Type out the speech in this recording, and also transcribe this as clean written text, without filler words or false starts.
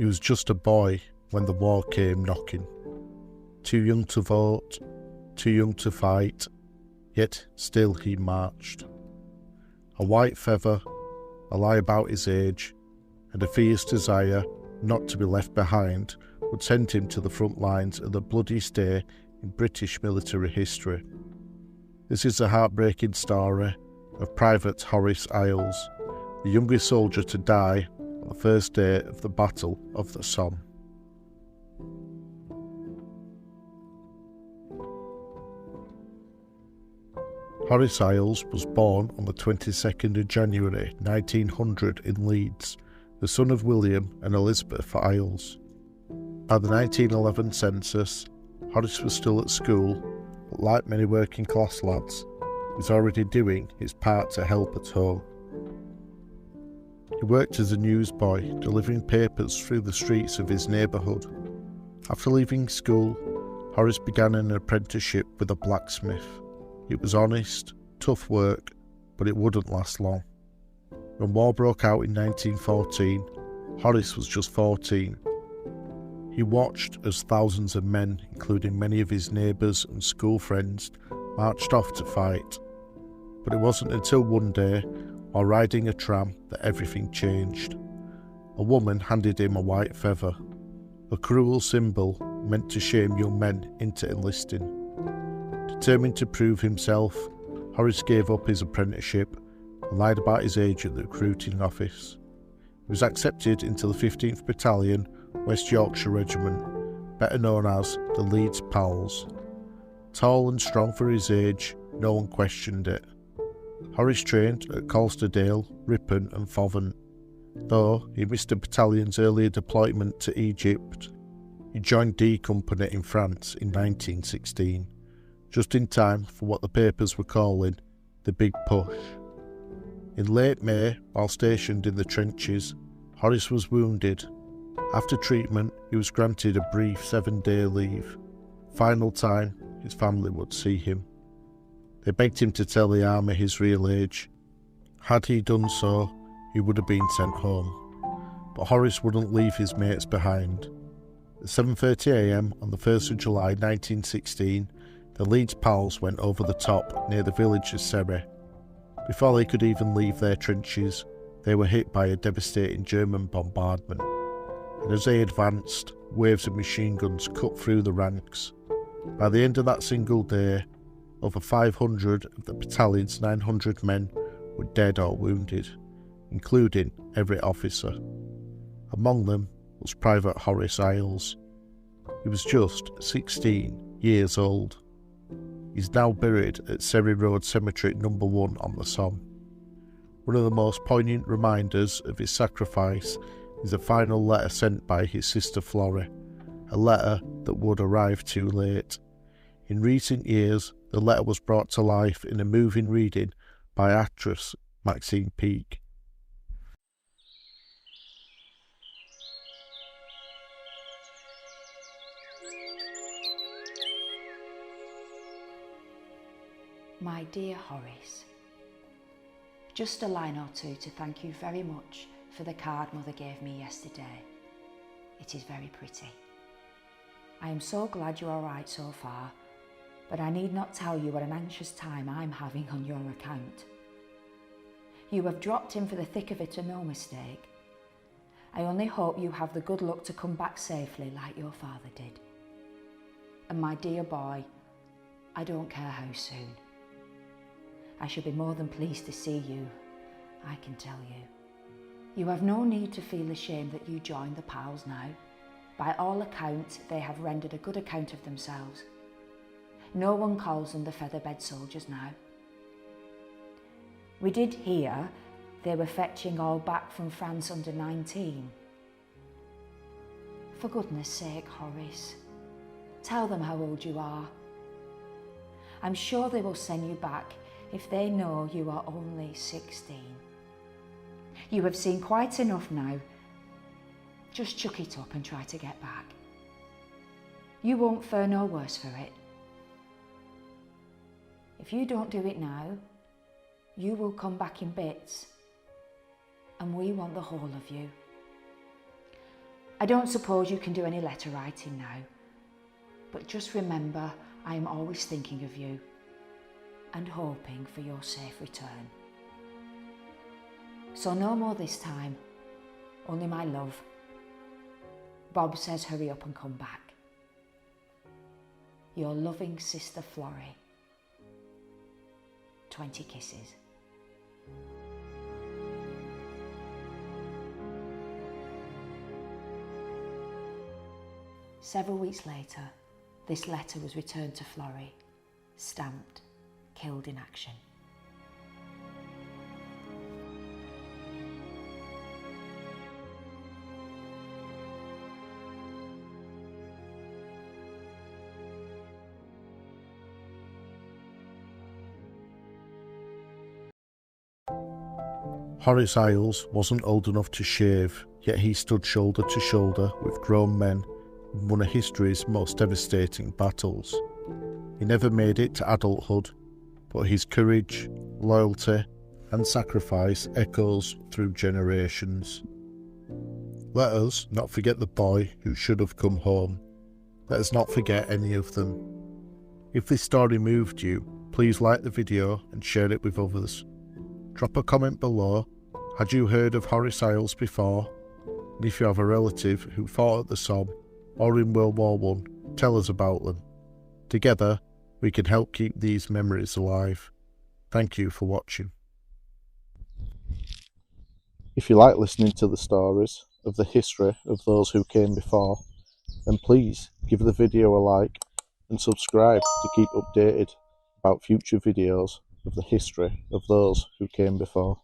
He was just a boy when the war came knocking. Too young to vote, too young to fight, yet still he marched. A white feather, a lie about his age, and a fierce desire not to be left behind would send him to the front lines of the bloodiest day in British military history. This is the heartbreaking story of Private Horace Iles, the youngest soldier to die on the first day of the Battle of the Somme. Horace Iles was born on the 22nd of January 1900 in Leeds, the son of William and Elizabeth Iles. At the 1911 census, Horace was still at school, but like many working class lads, he was already doing his part to help at home. He worked as a newsboy, delivering papers through the streets of his neighbourhood. After leaving school, Horace began an apprenticeship with a blacksmith. It was honest, tough work, but it wouldn't last long. When war broke out in 1914, Horace was just 14. He watched as thousands of men, including many of his neighbours and school friends, marched off to fight. But it wasn't until one day, while riding a tram, that everything changed. A woman handed him a white feather, a cruel symbol meant to shame young men into enlisting. Determined to prove himself, Horace gave up his apprenticeship and lied about his age at the recruiting office. He was accepted into the 15th Battalion West Yorkshire Regiment, better known as the Leeds Pals. Tall and strong for his age, no one questioned it. Horace trained at Colsterdale, Ripon and Foven. Though he missed the battalion's earlier deployment to Egypt, he joined D Company in France in 1916. Just in time for what the papers were calling the Big Push. In late May, while stationed in the trenches, Horace was wounded. After treatment, he was granted a brief 7-day leave. Final time his family would see him. They begged him to tell the army his real age. Had he done so, he would have been sent home. But Horace wouldn't leave his mates behind. At 7:30 a.m. on the 1st of July 1916, the Leeds Pals went over the top near the village of Serre. Before they could even leave their trenches, they were hit by a devastating German bombardment. And as they advanced, waves of machine guns cut through the ranks. By the end of that single day, over 500 of the battalion's 900 men were dead or wounded, including every officer. Among them was Private Horace Iles. He was just 16 years old. He's now buried at Serre Road Cemetery No. 1 on the Somme. One of the most poignant reminders of his sacrifice is a final letter sent by his sister Florrie, a letter that would arrive too late. In recent years, the letter was brought to life in a moving reading by actress Maxine Peake. My dear Horace, just a line or two to thank you very much for the card Mother gave me yesterday. It is very pretty. I am so glad you're all right so far, but I need not tell you what an anxious time I'm having on your account. You have dropped in for the thick of it and no mistake. I only hope you have the good luck to come back safely like your father did. And my dear boy, I don't care how soon. I should be more than pleased to see you, I can tell you. You have no need to feel ashamed that you joined the Pals now. By all accounts, they have rendered a good account of themselves. No one calls them the featherbed soldiers now. We did hear they were fetching all back from France under 19. For goodness sake, Horace, tell them how old you are. I'm sure they will send you back if they know you are only 16. You have seen quite enough now. Just chuck it up and try to get back. You won't fare no worse for it. If you don't do it now, you will come back in bits, and we want the whole of you. I don't suppose you can do any letter writing now, but just remember I am always thinking of you and hoping for your safe return. So no more this time, only my love. Bob says hurry up and come back. Your loving sister Florrie. 20 kisses. Several weeks later, this letter was returned to Florrie, stamped, killed in action. Horace Iles wasn't old enough to shave, yet he stood shoulder to shoulder with grown men in one of history's most devastating battles. He never made it to adulthood, but his courage, loyalty and sacrifice echoes through generations. Let us not forget the boy who should have come home. Let us not forget any of them. If this story moved you, please like the video and share it with others. Drop a comment below. Had you heard of Horace Iles before? And if you have a relative who fought at the Somme or in World War I, tell us about them. Together, we can help keep these memories alive. Thank you for watching. If you like listening to the stories of the history of those who came before, then please give the video a like and subscribe to keep updated about future videos of the history of those who came before.